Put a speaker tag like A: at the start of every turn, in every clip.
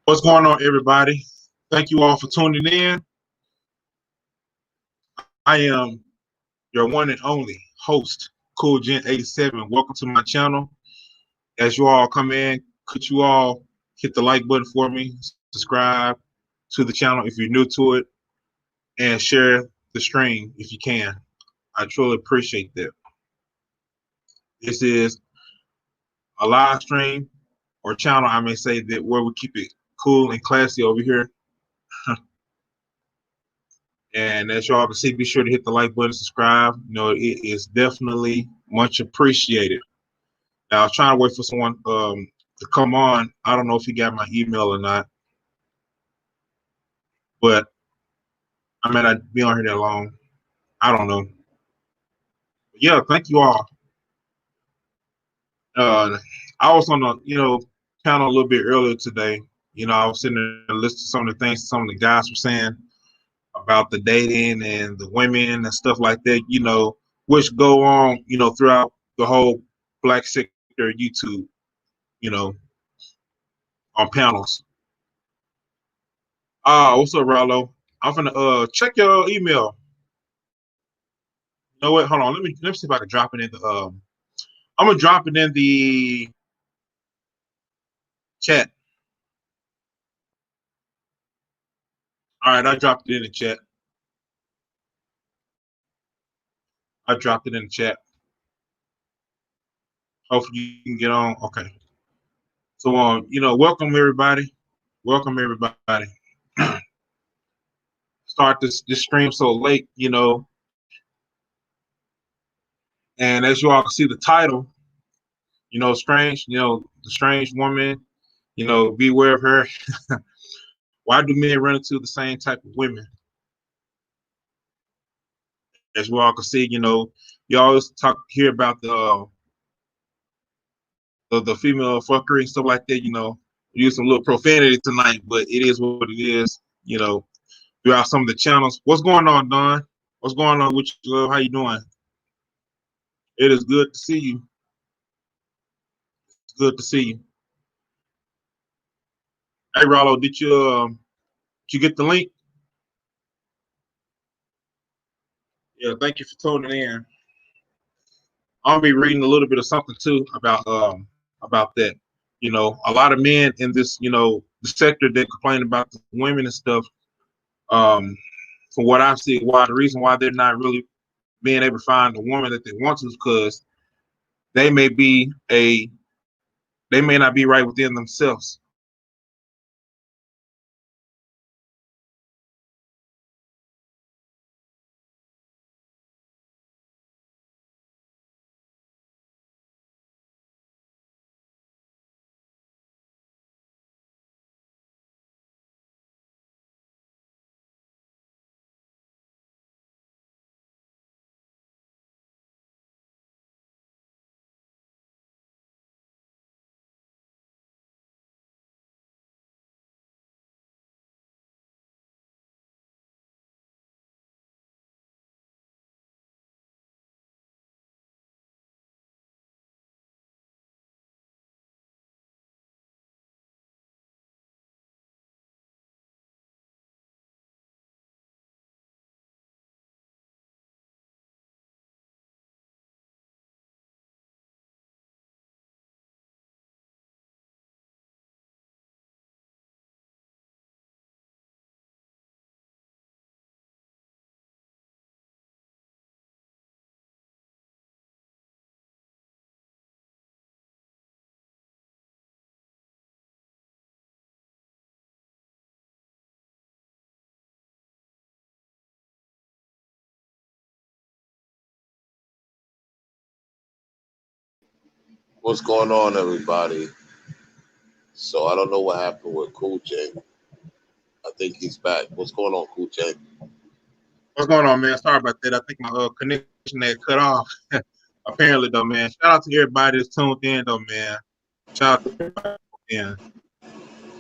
A: What's going on, everybody? Thank you all for tuning in. I am your one and only host, Cool Gen 87. Welcome to my channel. As you all come in, could you all hit the like button for me, subscribe to the channel if you're new to it, and share the stream if you can. I truly appreciate that. This is a live stream or channel, I may say, that where we keep it cool and classy over here. And as y'all can see, be sure to hit the like button, subscribe. It is definitely much appreciated. Now, I was trying to wait for someone to come on. I don't know if he got my email or not, but I may not be on here that long. I don't know. But yeah, thank you all. I was on the channel a little bit earlier today. I was sitting there listening to some of the things some of the guys were saying about the dating and the women and stuff like that, which go on, throughout the whole black sector of YouTube, you know, on panels. What's up, Rollo? I'm gonna check your email. You know what? Hold on. Let me see if I can drop it in the I'm gonna drop it in the chat. All right, I dropped it in the chat. I dropped it in the chat. Hopefully you can get on. Okay. So welcome everybody. Welcome everybody. Start this stream so late, and as you all can see the title, strange, the strange woman, beware of her. Why do men run into the same type of women? As we all can see, you always hear about the female fuckery and stuff like that. Use some little profanity tonight, but it is what it is. Throughout some of the channels. What's going on, Don? What's going on with you? How you doing? It is good to see you. It's good to see you. Hey, Rollo, did you get the link? Yeah, thank you for tuning in. I'll be reading a little bit of something too about that. A lot of men in this, the sector that complain about the women and stuff. From what I see, why the reason why they're not really being able to find the woman that they want to is because they may not be right within themselves.
B: What's going on, everybody? So I don't know what happened with Cool J. I think he's back. What's going on, Cool J?
A: What's going on, man? Sorry about that. I think my connection had cut off. Apparently, though, man. Shout out to everybody that's tuned in, though, man. Shout out to everybody. Yeah.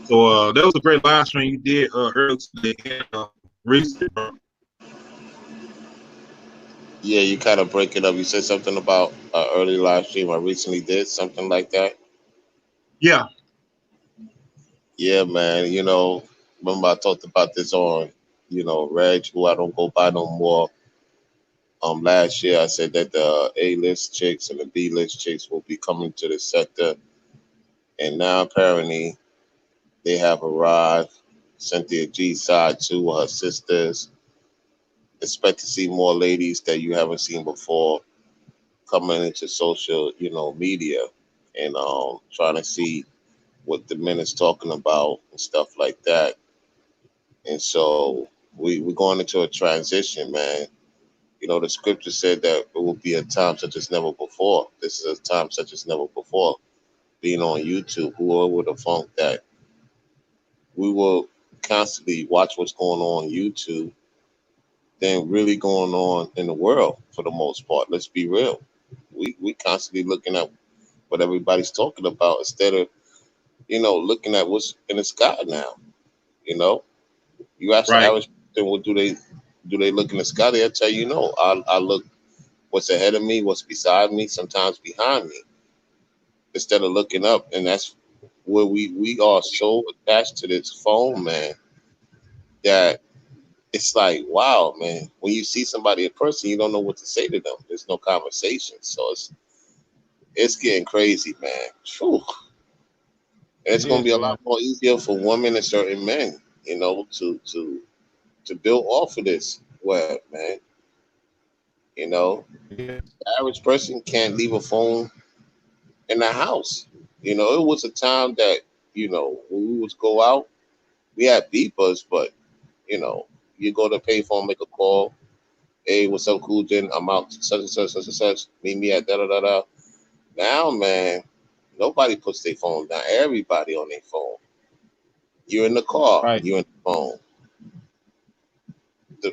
A: So that was a great live stream you did earlier today. Recently, bro.
B: Yeah, you kind of break it up. You said something about early live stream I recently did, something like that.
A: Yeah.
B: Yeah, man. Remember I talked about this on, Reg, who I don't go by no more. Last year I said that the A-list chicks and the B-list chicks will be coming to the sector, and now apparently they have arrived. Cynthia G side too, her sisters. Expect to see more ladies that you haven't seen before coming into social, media, and trying to see what the men is talking about and stuff like that. And so we're going into a transition, man. The scripture said that it will be a time such as never before. This is a time such as never before. Being on YouTube, who would have thought that we will constantly watch what's going on YouTube than really going on in the world for the most part. Let's be real. We constantly looking at what everybody's talking about instead of, looking at what's in the sky now. You know, you ask the
A: Right.
B: average person, what do they look in the sky? They'll tell you no. I look what's ahead of me, what's beside me, sometimes behind me, instead of looking up. And that's where we are so attached to this phone, man, that it's like, wow, man, when you see somebody in person, you don't know what to say to them. There's no conversation. So it's getting crazy, man. Whew. And it's
C: It
B: going to
C: is,
B: be a
C: man.
B: lot more easier for women and certain men, to build off of this web, man.
C: Yeah.
B: The average person can't leave a phone in the house. It was a time that, when we would go out, we had beepers, but, you know, you go to payphone, make a call. Hey, what's up, Cool Jen? I'm out, such and such, such and such. Meet me at da da da da. Now, man, nobody puts their phone down. Everybody on their phone. You're in the car,
C: Right.
B: you're in the phone.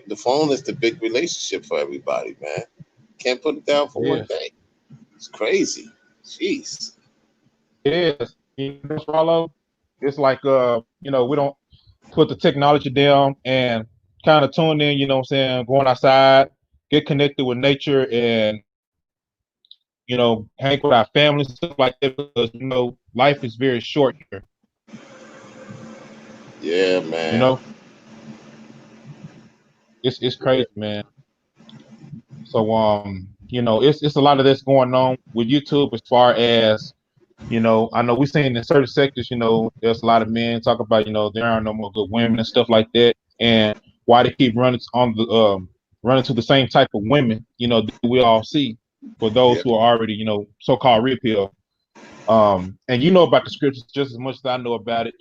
B: The phone is the big relationship for everybody, man. Can't put it down for one
C: Yes.
B: day. It's crazy. Jeez.
C: It is. Swallow. It's like we don't put the technology down and kind of tune in, what I'm saying, going outside, get connected with nature and hang with our families, stuff like that, because life is very short here.
B: Yeah,
C: You
B: man.
C: know, it's crazy, man. So it's a lot of this going on with YouTube as far as I know we're seeing in certain sectors, there's a lot of men talk about, there are no more good women and stuff like that, and why they keep running to the same type of women, that we all see for those
B: Yeah.
C: who are already, so-called real pill. And you know about the scriptures just as much as I know about it.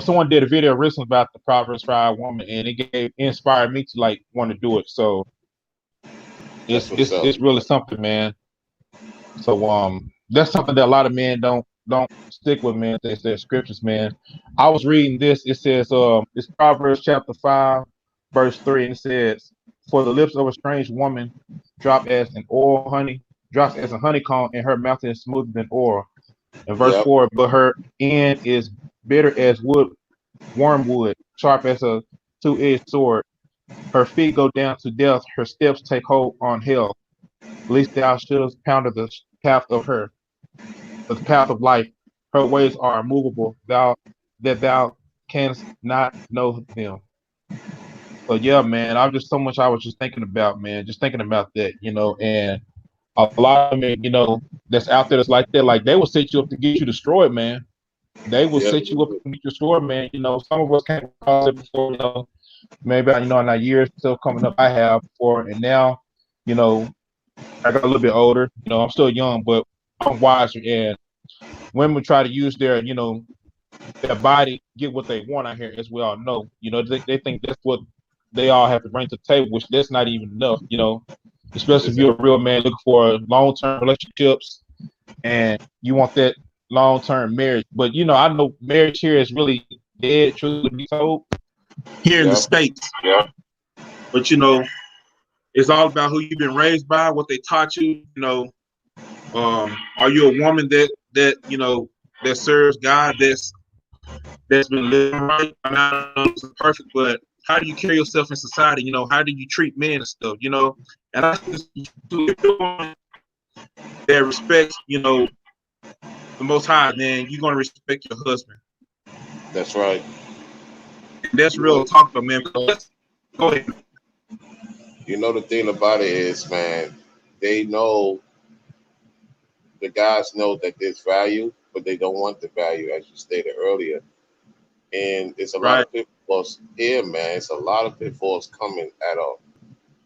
C: Someone did a video recently about the Proverbs 5 woman, and it inspired me to like want to do it. So
B: That's
C: it's
B: what's
C: it's
B: up.
C: it's really something, man. So that's something that a lot of men don't stick with, man. It's their scriptures, man. I was reading this. It says it's Proverbs chapter 5, verse 3, and it says, "For the lips of a strange woman drop as an oil honey, drops as a honeycomb, and her mouth is smoother than oil." And verse
B: Yep.
C: 4, but her end is bitter as wormwood, sharp as a two-edged sword. Her feet go down to death, her steps take hold on hell. Least thou shouldest ponder the path of her, the path of life. Her ways are immovable, thou canst not know them. So yeah, man, I was just thinking about, man, just thinking about that, and a lot of men, that's out there that's like that, like they will set you up to get you destroyed, man. They will
B: Yep.
C: set you up to get you destroyed, man. Some of us came across it before, maybe in our years still coming up I have before, and now, you know, I got a little bit older, I'm still young, but I'm wiser, and women try to use their body get what they want out here, as we all know. They think that's what they all have to bring to the table, which that's not even enough. Especially if
B: Exactly.
C: you're a real man looking for long-term relationships and you want that long-term marriage. But I know marriage here is really dead, truth to be told.
A: Here in the
B: Yep.
A: States.
B: Yep.
A: But it's all about who you've been raised by, what they taught you. Are you a woman that serves God, that's been living right? I'm not perfect, but how do you carry yourself in society? How do you treat men and stuff? And I think that respects, the Most High, then you're gonna respect your husband.
B: That's right.
A: And that's
B: You
A: real
B: know,
A: talk, though, man. Go ahead.
B: you know the thing about it is, man, they know the guys know that there's value, but they don't want the value, as you stated earlier. And it's a lot
A: Right.
B: of pitfalls here, man. It's a lot of pitfalls coming at a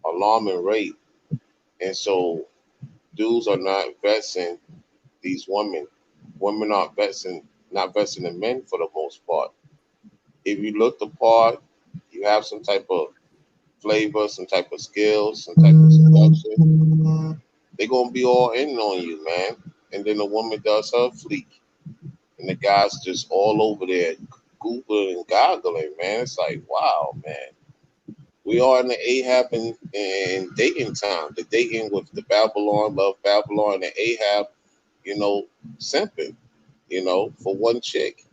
B: alarming rate, and so dudes are not vesting these women. Women aren't not vesting in men for the most part. If you look the part, you have some type of flavor, some type of skills, some type of seduction, they're gonna be all in on you, man. And then the woman does her fleek, and the guys just all over there googling and goggling, man. It's like, wow, man. We are in the Ahab and dating time, the dating with the Babylon, Love Babylon, and Ahab, simping, for one chick.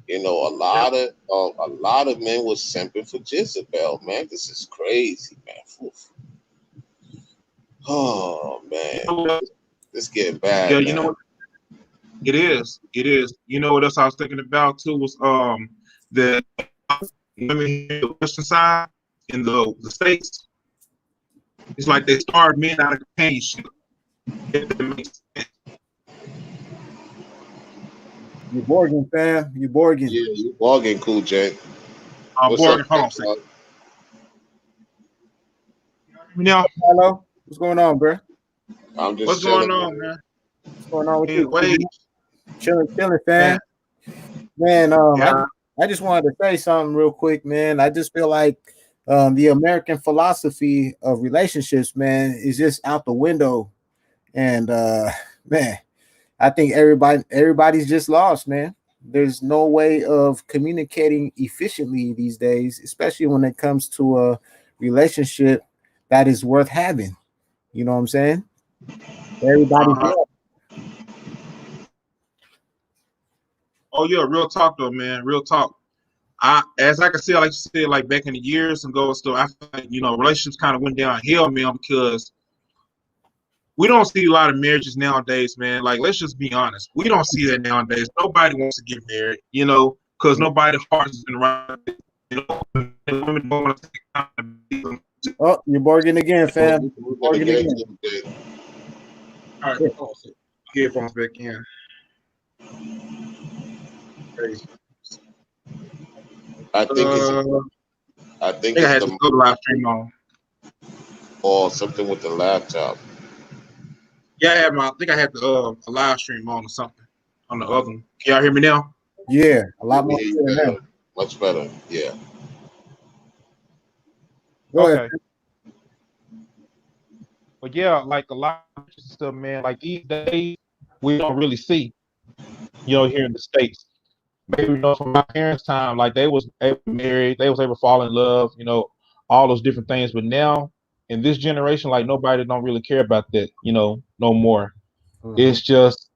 A: Yep.
B: A lot of men was simping for Jezebel, man. This is crazy, man. Oof. Oh
A: You
B: man,
A: know what?
B: this getting
A: Yeah,
B: bad,
A: you know
B: man.
A: what? It is. It is. You know what else I was thinking about too was the women here on the western side in the states. It's like they starve men out of companionship. If that makes sense.
D: You Borgin, fam. You Borgin.
B: Yeah, you bargain, cool, Jay. What's up,
A: Morgan, hold on a second.
B: Jay?
A: You know
D: Hello. What's going on, bro?
B: I'm just
A: what's going
B: chilling,
A: on,
B: man.
A: man?
D: What's going on with you?
A: Wait,
D: Chilling, fam. Man,
A: yeah,
D: I just wanted to say something real quick, man. I just feel like the American philosophy of relationships, man, is just out the window. And man, I think everybody's just lost, man. There's no way of communicating efficiently these days, especially when it comes to a relationship that is worth having. You know what I'm saying? Everybody's
A: uh-huh.
D: lost.
A: Oh yeah, real talk though, man. Real talk. As I can see, like you said, like back in the years ago, so I feel like relationships kind of went downhill, man, because we don't see a lot of marriages nowadays, man. Like, let's just be honest. We don't see that nowadays. Nobody wants to get married, because nobody's heart has been right. Women don't want to take time to be.
D: Oh, you're Borgin again, fam.
B: We're
D: Borgin again.
A: All right, headphones back in. Crazy.
B: I think
A: I
B: it's
A: think I had
B: the
A: to go live stream on.
B: or something with the laptop.
A: Yeah, I think I had the a live stream on or something on the other one. Can y'all hear me now?
D: Yeah, a lot
B: We
D: more
B: hear you
D: clear now.
B: better, much better. Yeah.
D: Go ahead.
C: Okay. But yeah, like a lot of stuff, man. Like these days, we don't really see, here in the States. Maybe from my parents' time, like they was able to marry, they was able to fall in love, all those different things. But now in this generation, like nobody don't really care about that, no more. It's just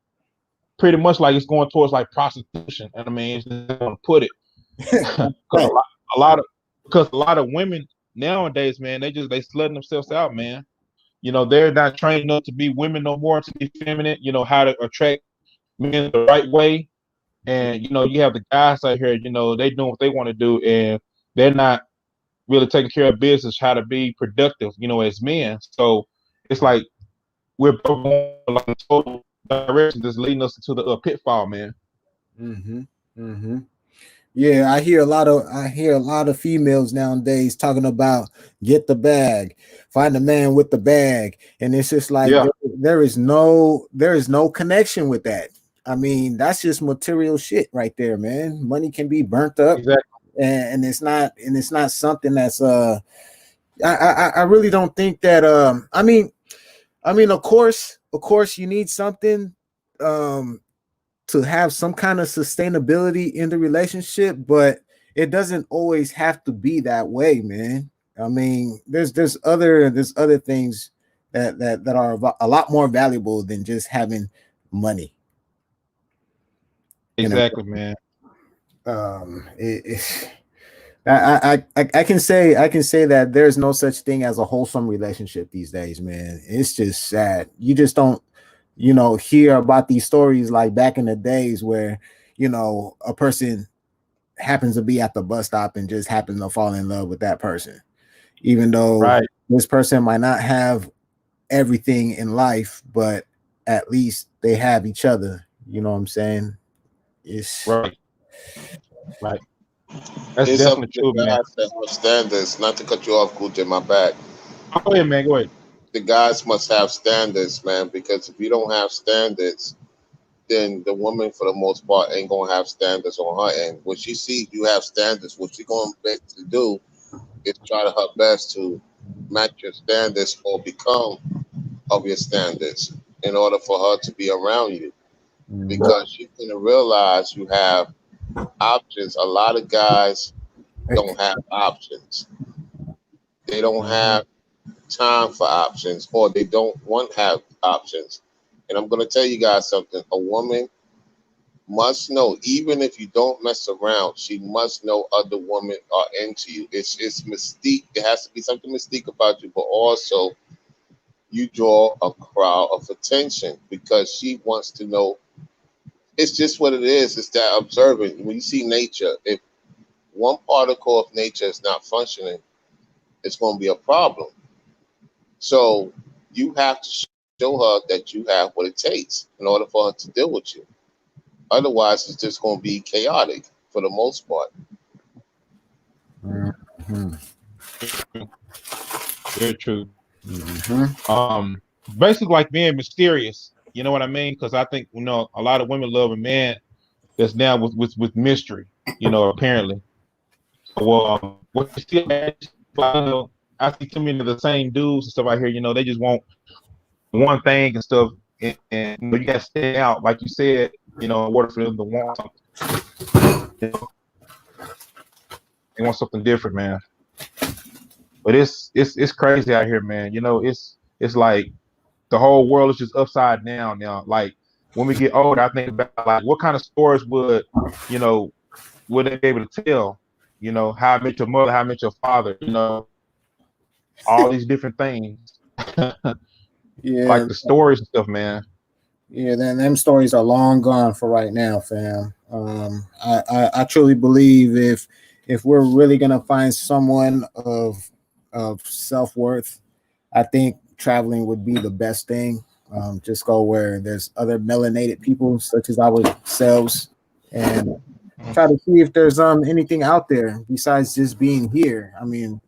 C: pretty much like it's going towards like prostitution. And I mean, it's just gonna put it.
D: Right.
C: Because a lot of women nowadays, man, they slutting themselves out, man. They're not trained up to be women no more, to be feminine, how to attract men the right way. And you have the guys out here, they doing what they want to do, and they're not really taking care of business, how to be productive, as men. So it's like we're both going like a total direction that's leading us into the pitfall, man.
D: Yeah, I hear a lot of females nowadays talking about get the bag, find a man with the bag, and it's just like
C: Yeah,
D: there is no connection with that. I mean, that's just material shit right there, man. Money can be burnt up,
C: exactly.
D: and it's not something that's I really don't think that I mean of course you need something to have some kind of sustainability in the relationship, but it doesn't always have to be that way, man. I mean, there's other things that are a lot more valuable than just having money.
C: Exactly, man.
D: I can say that there's no such thing as a wholesome relationship these days, man. It's just sad. You just don't hear about these stories like back in the days where a person happens to be at the bus stop and just happens to fall in love with that person, even though
C: Right.
D: this person might not have everything in life, but at least they have each other. You know what I'm saying? It's
C: Right. That's
B: It's up
C: definitely
B: to
C: true,
B: the
C: man.
B: guys that have standards. Not to cut you off, Gucci, my back.
C: Go ahead, man. Go ahead.
B: The guys must have standards, man, because if you don't have standards, then the woman, for the most part, ain't gonna have standards on her end. When she sees you have standards, what she gonna basically do is try to her best to match your standards or become of your standards in order for her to be around you, because she's gonna realize you have options. A lot of guys don't have options. They don't have time for options, or they don't want to have options. And I'm going to tell you guys something. A woman must know, even if you don't mess around, she must know other women are into you. It's mystique. There has to be something mystique about you, but also you draw a crowd of attention because she wants to know. It's just what it is. It's that observant. When you see nature, if one particle of nature is not functioning, it's going to be a problem. So you have to show her that you have what it takes in order for her to deal with you. Otherwise, it's just going to be chaotic for the most part.
D: Mhm.
C: Very true.
D: Mhm.
C: Basically like being mysterious. You know what I mean? Because I think a lot of women love a man that's down with mystery. Apparently. So what you see, I see too many of the same dudes and stuff out here. They just want one thing and stuff, and you got to stand out, like you said. In order for them to want something, they want something different, man. But it's crazy out here, man. It's like the whole world is just upside down now. Like when we get older, I think about like what kind of stories would they be able to tell? How I met your mother, how I met your father. All these different things,
D: Yeah,
C: like the stories and stuff, man.
D: yeah. Then them stories are long gone for right now, fam. I truly believe if we're really gonna find someone of self worth, I think traveling would be the best thing. Just go where there's other melanated people such as ourselves, and try to see if there's anything out there besides just being here. I mean,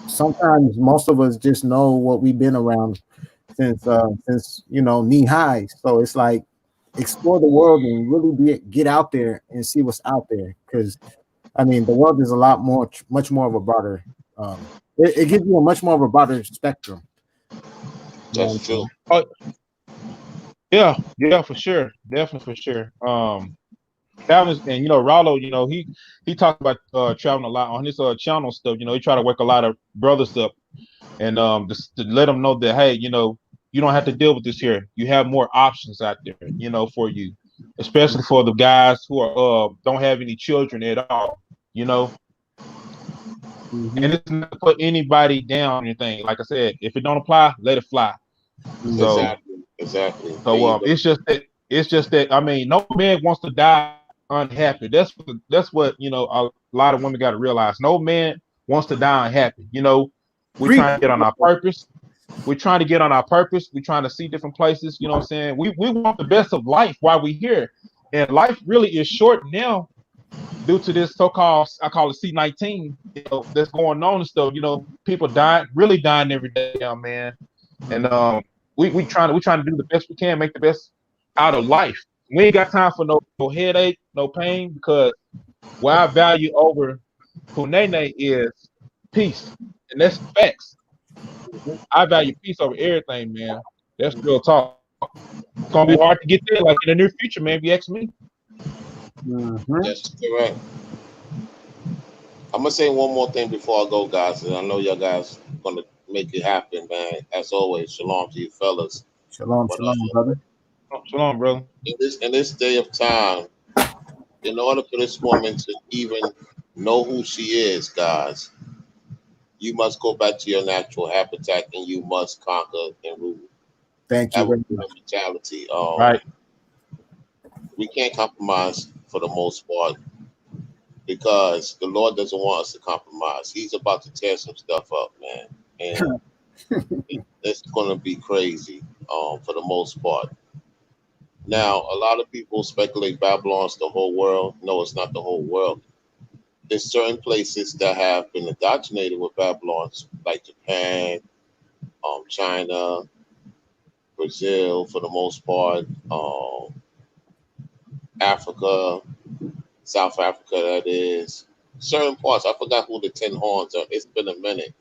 D: sometimes most of us just know what we've been around since knee high. So it's like explore the world and really get out there and see what's out there. Because I mean, the world is a lot more, much more of a broader. It gives you a much more of a broader spectrum. You know what I'm
B: That's true.
D: saying?
C: Oh, yeah, for sure, definitely for sure. Traveling, and Rollo, he talked about traveling a lot on his channel stuff. He try to wake a lot of brothers up and just to let them know that, hey, you don't have to deal with this here. You have more options out there, for you, especially for the guys who are don't have any children at all. And it's not to put anybody down or anything. Like I said, if it don't apply, let it fly. So
B: Exactly. There
C: so
B: you go.
C: it's just that I mean, no man wants to die unhappy. That's what a lot of women got to realize. No man wants to die unhappy. We're
D: Preach.
C: trying to get on our purpose. We're trying to get on our purpose. We're trying to see different places. You know what I'm saying? We want the best of life while we're here. And life really is short now due to this so-called, I call it C-19, that's going on and stuff. People dying, really dying every day, man. And we trying to do the best we can, make the best out of life. We ain't got time for no headache, no pain, because what I value over Punene is peace, and that's facts. I value peace over everything, man. That's real talk. It's gonna be hard to get there, like in the near future, man. If you ask me.
B: That's correct. I'm gonna say one more thing before I go, guys, and I know y'all guys gonna make it happen, man. As always, shalom to you fellas.
D: Shalom,
B: But
D: shalom, brother.
C: Shalom, brother.
B: in this day of time, in order for this woman to even know who she is, guys, you must go back to your natural habitat and you must conquer and rule.
D: Thank you
B: Have a
D: very much.
B: mentality.
C: Right.
B: We can't compromise for the most part. because the Lord doesn't want us to compromise. He's about to tear some stuff up, man, and it's going to be crazy for the most part. Now, a lot of people speculate Babylon's the whole world. No, it's not the whole world. There's certain places that have been indoctrinated with Babylon, like Japan, China, Brazil, for the most part, Africa, South Africa, that is. Certain parts, I forgot who the 10 horns are. It's been a minute.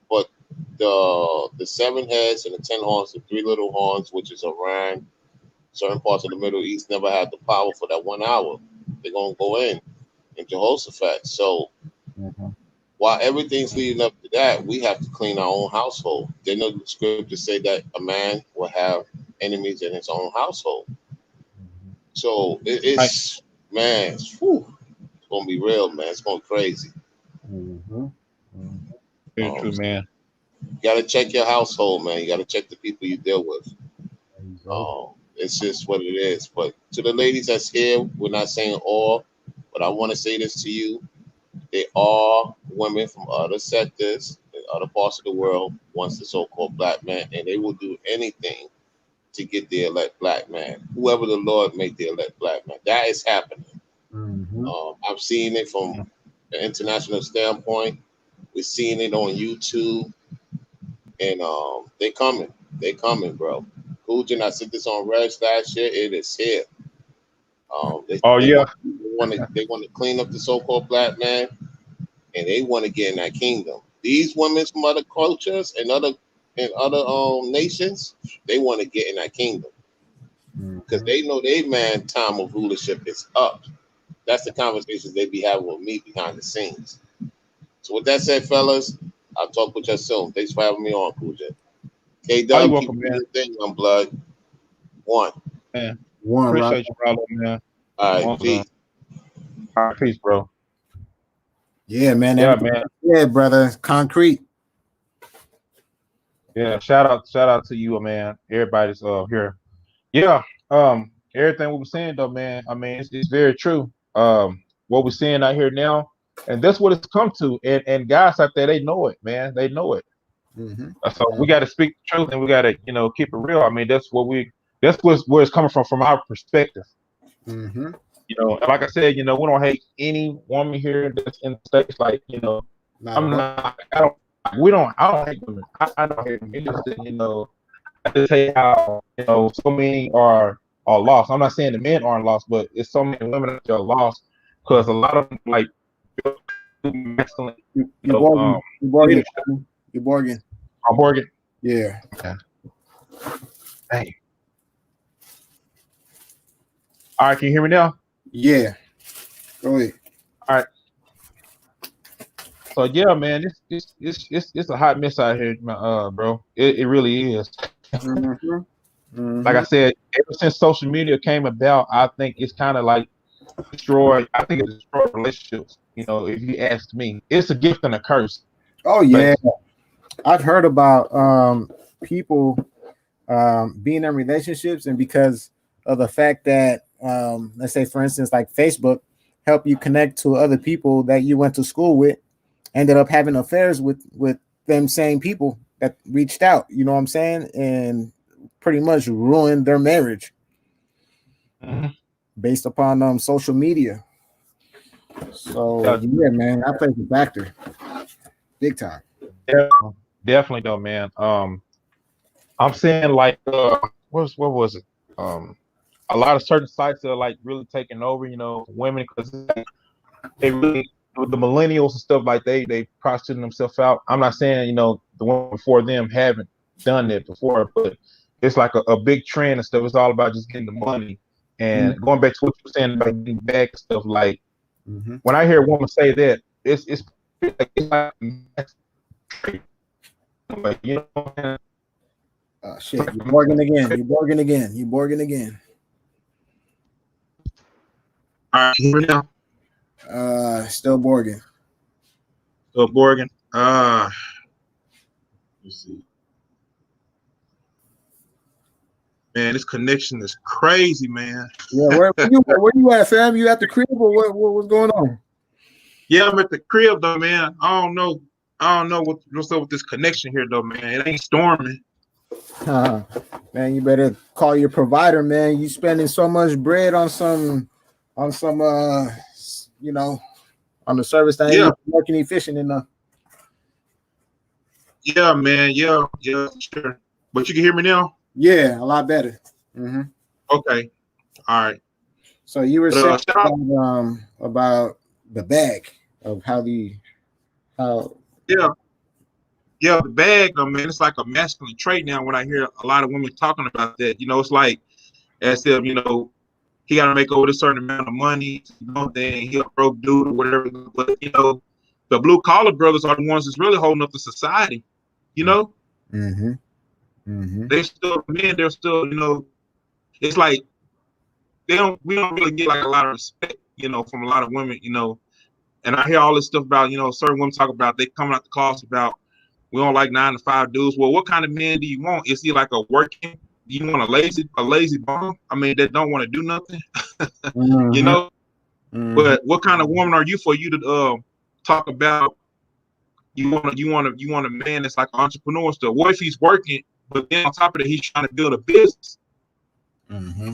B: But the 7 heads and the 10 horns, the 3 little horns, which is Iran, certain parts of the Middle East never had the power for that 1 hour. They're going to go in Jehoshaphat. So while everything's leading up to that, we have to clean our own household. They know the scriptures say that a man will have enemies in his own household. So it's, man, it's going to be real, man. It's going crazy.
C: Very true, man.
B: You got to check your household, man. You got to check the people you deal with. It's just what it is. But to the ladies that's here, we're not saying all, but I want to say this to you. They are women from other sectors and other parts of the world, once the so-called black man, and they will do anything to get the elect black man, whoever the Lord make the elect black man. That is happening. I've seen it from an international standpoint. We're seeing it on YouTube, and they coming, bro. Cooljan, I said this on Reg last year. It is here. They want to clean up the so-called black man, and they want to get in that kingdom. These women from other cultures and other nations, they want to get in that kingdom because they know their man time of rulership is up. That's the conversations they be having with me behind the scenes. So with that said, fellas, I'll talk with you soon. Thanks for having me on, Cooljan. K-Dub,
C: welcome, man.
B: Thing on blood. One.
C: Man.
D: One,
C: Appreciate you, brother, man.
B: All right, peace.
C: All right, peace, bro.
D: Yeah, man.
C: Yeah, man.
D: Yeah, brother. Concrete.
C: Yeah, shout out to you, man. Everybody's here. Yeah, everything we were saying though, man. I mean, it's very true. What we're seeing out here now, and that's what it's come to. And guys out there, they know it, man. They know it. So we got to speak the truth, and we got to, keep it real. I mean, that's where it's coming from our perspective. And like I said, we don't hate any woman here that's in the States. Like, I don't hate women. I don't hate women. It's just, I just hate how, so many are lost. I'm not saying the men aren't lost, but it's so many women that are lost because a lot of them, like, masculine.
D: You're Borgen.
C: I'm Borgen.
D: Yeah.
C: Okay. Hey. All right, can you hear me now?
D: Yeah. Go ahead.
C: All right. So yeah, man, it's a hot mess out here, bro. It really is. Like I said, ever since social media came about, I think it's kind of like destroyed. I think it destroyed relationships. If you ask me, it's a gift and a curse.
D: Oh yeah, I've heard about people being in relationships, and because of the fact that let's say, for instance, like Facebook help you connect to other people that you went to school with, ended up having affairs with them same people that reached out, you know what I'm saying, and pretty much ruined their marriage based upon social media. So yeah, man, that plays a factor big time.
C: Definitely though, man. I'm saying like what was it? A lot of certain sites are like really taking over, women, because they really, with the millennials and stuff, like they prostituting themselves out. I'm not saying the one before them haven't done it before, but it's like a big trend and stuff. It's all about just getting the money. And going back to what you were saying about getting back and stuff, like when I hear a woman say that, it's like
D: shit, you're Borgen again.
A: All right, here now.
D: Still Borgen.
A: Let's see. Man, this connection is crazy, man.
D: Yeah, where you at, fam? You at the crib or what's going on?
A: Yeah, I'm at the crib though, man. I don't know. What's up with this connection here though, man. It ain't storming.
D: Man, you better call your provider, man. You spending so much bread on some on the service that
A: Yeah.
D: ain't working efficient enough.
A: Yeah, man. Yeah, sure. But you can hear me now?
D: Yeah, a lot better. Mm-hmm.
A: Okay. All right.
D: So you were
A: But,
D: saying about the bag of how
A: yeah, the bag, though, man, it's like a masculine trait now when I hear a lot of women talking about that. You know, it's like as if, he got to make over a certain amount of money, then he'll broke dude or whatever. But, the blue collar brothers are the ones that's really holding up the society,
D: Mm-hmm. Mm-hmm.
A: They're still men, they're still, it's like we don't really get like a lot of respect, from a lot of women, and I hear all this stuff about, certain women talk about they coming out the closet about we don't like 9 to 5 dudes. Well, what kind of man do you want? Is he like a working? Do you want a lazy bum? I mean, that don't want to do nothing,
D: Mm-hmm.
A: But what kind of woman are you for you to talk about? You want a man that's like an entrepreneur stuff. What if he's working, but then on top of it, he's trying to build a business?
D: Mm-hmm.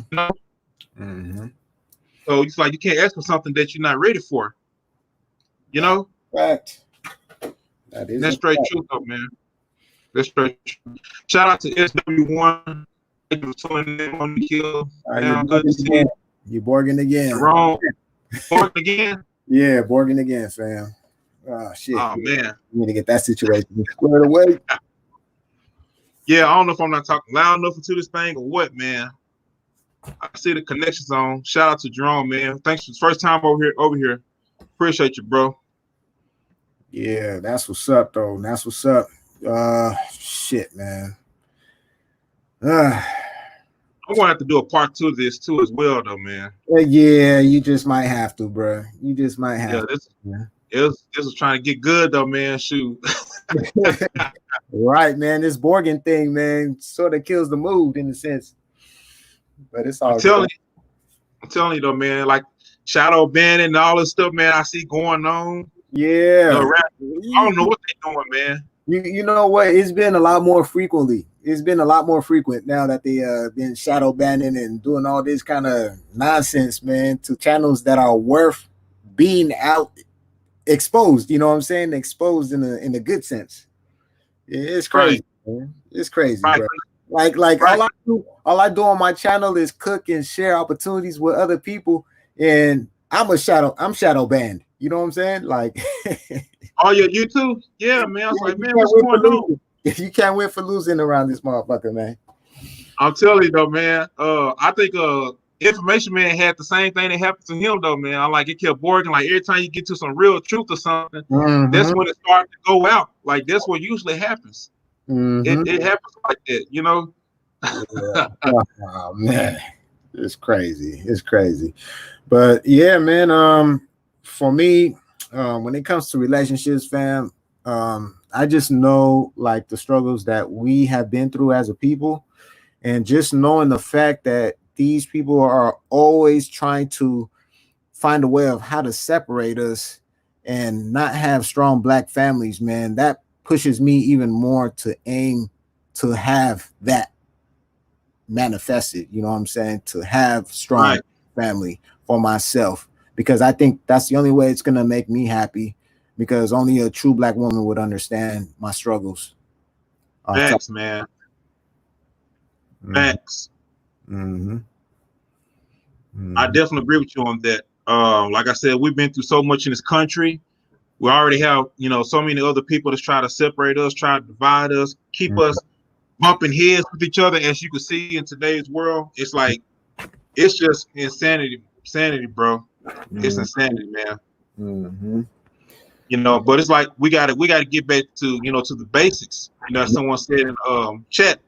D: Mm-hmm.
A: So it's like you can't ask for something that you're not ready for.
D: Fact. That's
A: straight truth, though, man. That's straight truth. Shout out to SW1. Thank you for tuning in on the kill.
D: You're
A: Good to see you.
D: You're Borging again.
A: Wrong. Borging again?
D: Yeah, Borging again, fam. Oh, shit.
A: Oh, man.
D: You need to get that situation squared away.
A: Yeah, I don't know if I'm not talking loud enough into this thing or what, man. I see the connections on. Shout out to Jerome, man. Thanks for the first time over here. Appreciate you, bro.
D: Yeah, that's what's up, though. That's what's up. Shit, man.
A: I'm gonna have to do a part 2 of this too as well, though, man.
D: Yeah, you just might have to, bro. You just might have.
A: This was trying to get good, though, man. Shoot.
D: Right, man. This Borgin thing, man, sort of kills the mood in a sense. But it's all.
A: I'm telling you, though, man. Like shadow banning and all this stuff, man. I see going on.
D: Yeah.
A: I don't know what they're doing, man.
D: You know what? It's been a lot more frequently. It's been a lot more frequent now that they been shadow banning and doing all this kind of nonsense, man, to channels that are worth being out exposed. You know what I'm saying? Exposed in a good sense. It's crazy. Right. Man. It's crazy, right. Bro. Like right. all I do on my channel is cook and share opportunities with other people, and I'm shadow banned. You know what I'm saying? Like,
A: oh yeah, you too? Yeah, man. I was like, man, what's going on?
D: You can't win for losing around this motherfucker, man.
A: I'm telling you though, man. I think Information Man had the same thing that happened to him though, man. I like it kept Borgin. Like every time you get to some real truth or something, that's when it started to go out. Like that's what usually happens. It happens like that, you know.
D: Yeah. Oh man, it's crazy. It's crazy. But yeah, man. For me, when it comes to relationships, fam, I just know like the struggles that we have been through as a people, and just knowing the fact that these people are always trying to find a way of how to separate us and not have strong black families, man, that pushes me even more to aim to have that manifested. You know what I'm saying? To have strong family for myself, because I think that's the only way it's going to make me happy, because only a true black woman would understand my struggles.
A: Thanks, man. Thanks. I definitely agree with you on that. Like I said, we've been through so much in this country. We already have, you know, so many other people that's trying to separate us, try to divide us, keep us bumping heads with each other. As you can see in today's world, it's like, it's just insanity, bro. It's insanity, man. You know, but it's like we got to get back to, you know, to the basics. You know, someone said in chat,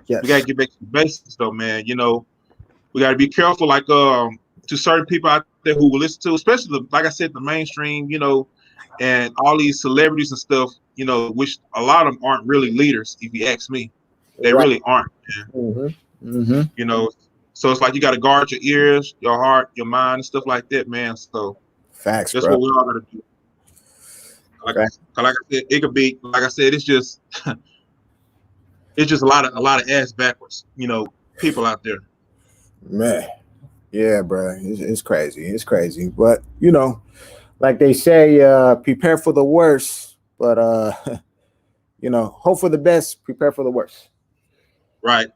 A: we got to get back to the basics, though, man. You know, we got to be careful, like to certain people out there who will listen to, especially like I said, the mainstream, you know, and all these celebrities and stuff, you know, which a lot of them aren't really leaders. If you ask me, they really aren't, man. You know, so it's like you got to guard your ears, your heart, your mind, and stuff like that, man. So
D: facts,
A: that's
D: bro.
A: what we all got to do. Like I said, it could be like I said. It's just it's just a lot of ass backwards, people out there.
D: Man, yeah, bro, it's crazy. It's crazy, but like they say, prepare for the worst, but hope for the best, prepare for the worst.
A: Right.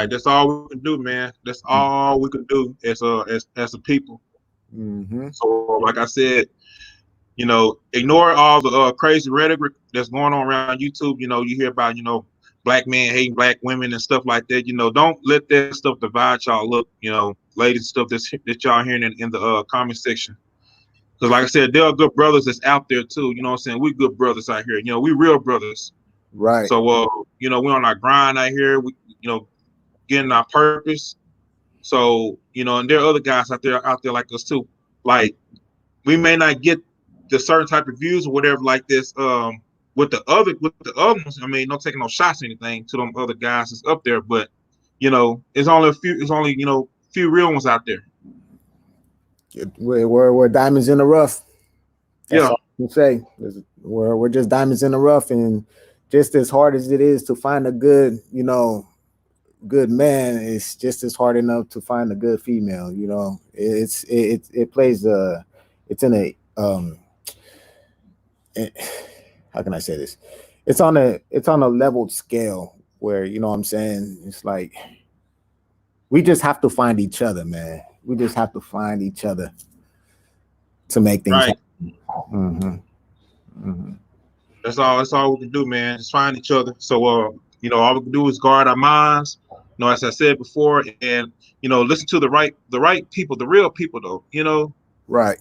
A: That's all we can do, man. That's all we can do as a people.
D: Mm-hmm.
A: So, like I said, ignore all the crazy rhetoric that's going on around YouTube. You hear about black men hating black women and stuff like that. Don't let that stuff divide y'all. Look, ladies, stuff that y'all hearing in the comment section. Because, like I said, there are good brothers that's out there too. You know what I'm saying? We good brothers out here. We real brothers.
D: Right.
A: So, we on our grind out here. We, getting our purpose. So, and there are other guys out there like us too. Like, we may not get the certain type of views or whatever like this with the other ones. I mean, not taking no shots or anything to them other guys that's up there, but it's only few real ones out there.
D: We're diamonds in the rough. That's all I can say. We're just diamonds in the rough, and just as hard as it is to find a good good man, it's just as hard enough to find a good female. It plays it's in a how can I say this? It's on a leveled scale where what I'm saying, it's like we just have to find each other, man. We just have to find each other to make things happen. Mm-hmm. Mm-hmm.
A: That's all we can do, man. Just find each other. So all we can do is guard our minds, as I said before, and listen to the right people, the real people though,
D: Right.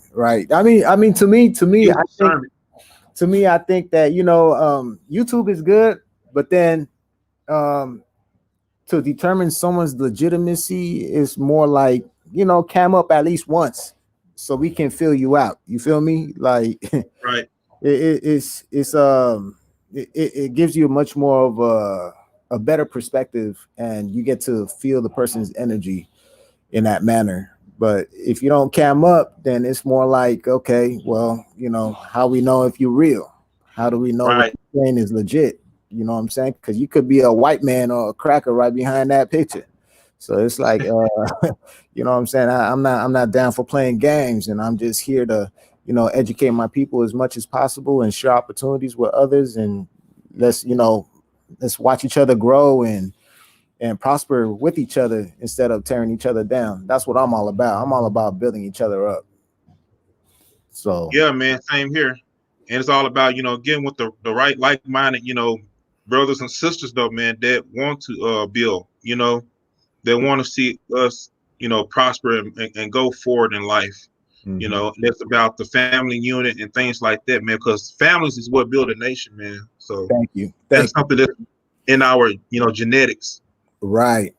D: I mean to me, I think that YouTube is good, but then to determine someone's legitimacy is more like cam up at least once so we can feel you out. You feel me? Like
A: right.
D: It gives you much more of a better perspective, and you get to feel the person's energy in that manner. But if you don't cam up, then it's more like, okay, well, how we know if you're real? How do we know if the thing is legit? You know what I'm saying? Because you could be a white man or a cracker right behind that picture. So it's like, you know what I'm saying? I'm not down for playing games, and I'm just here to, educate my people as much as possible and share opportunities with others, and let's watch each other grow and prosper with each other instead of tearing each other down. That's what I'm all about. I'm all about building each other up. So
A: yeah, man, same here. And it's all about, getting with the right like-minded, brothers and sisters though, man, that want to build, that want to see us, prosper and go forward in life.
D: mm-hmm.
A: It's about the family unit and things like that, man, because families is what build a nation, man. So
D: thank you.
A: That's something that's in our, genetics.
D: Right.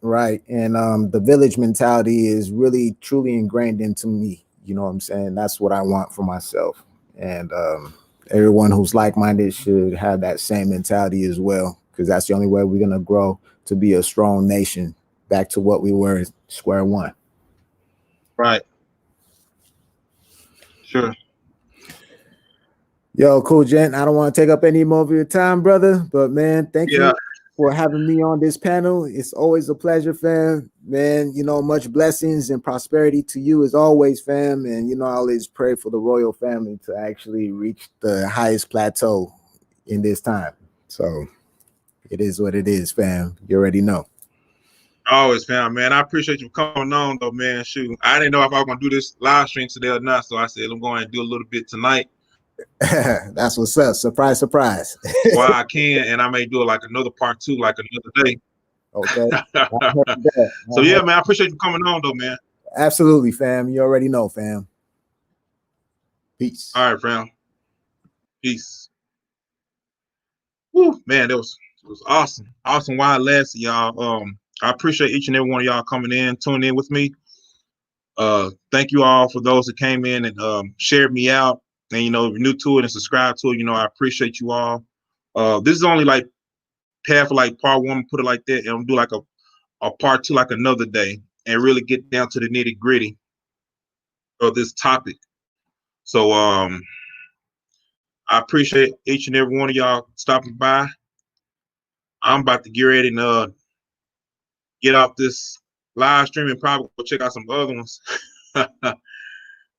D: And the village mentality is really truly ingrained into me. You know what I'm saying? That's what I want for myself. And everyone who's like-minded should have that same mentality as well, because that's the only way we're going to grow to be a strong nation, back to what we were at square one.
A: Right. Sure.
D: Yo, cool, gent. I don't want to take up any more of your time, brother, but man, thank you for having me on this panel. It's always a pleasure, fam. Man, much blessings and prosperity to you as always, fam. And I always pray for the royal family to actually reach the highest plateau in this time. So it is what it is, fam. You already know.
A: Always, fam, man. I appreciate you coming on, though, man. Shoot, I didn't know if I was gonna do this live stream today or not, so I said I'm going to do a little bit tonight.
D: That's what's up. Surprise.
A: Well, I can, and I may do it like another part 2, like another day.
D: Okay.
A: So yeah, man, I appreciate you coming on, though, man.
D: Absolutely, fam. You already know, fam. Peace.
A: All right, fam. Peace. Woo, man, it was awesome. Awesome wild lesson, y'all. I appreciate each and every one of y'all coming in, tuning in with me. Thank you all for those that came in and shared me out and new to it and subscribe to it. I appreciate you all. This is only like half of like part 1, put it like that, and I'll do like a part 2 like another day and really get down to the nitty-gritty of this topic. So I I appreciate each and every one of y'all stopping by. I'm about to get ready and get off this live stream and probably go check out some other ones.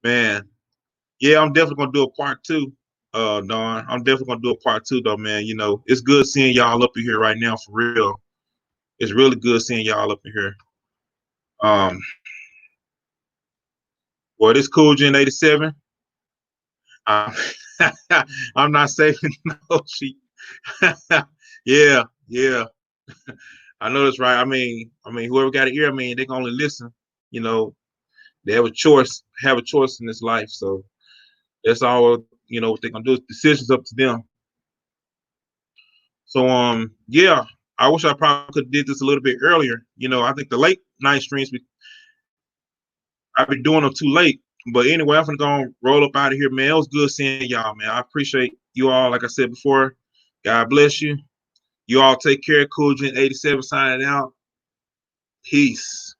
A: Man, yeah, I'm definitely gonna do a part 2. Dawn, I'm definitely gonna do a part 2 though, man. You know, it's good seeing y'all up in here right now for real. It's really good seeing y'all up in here. Well, this Cool Gen 87. I'm not saving no sheet. Yeah. I know that's right. I mean, whoever got an ear, I mean, they can only listen. You know, they have a choice in this life. So that's all, you know, what they're gonna do. Decisions up to them. So yeah, I wish I probably could have did this a little bit earlier. You know, I think the late night streams I've been doing them too late. But anyway, I'm gonna go roll up out of here, man. It was good seeing y'all, man. I appreciate you all. Like I said before, God bless you. You all take care. Cool Gen 87 signing out. Peace.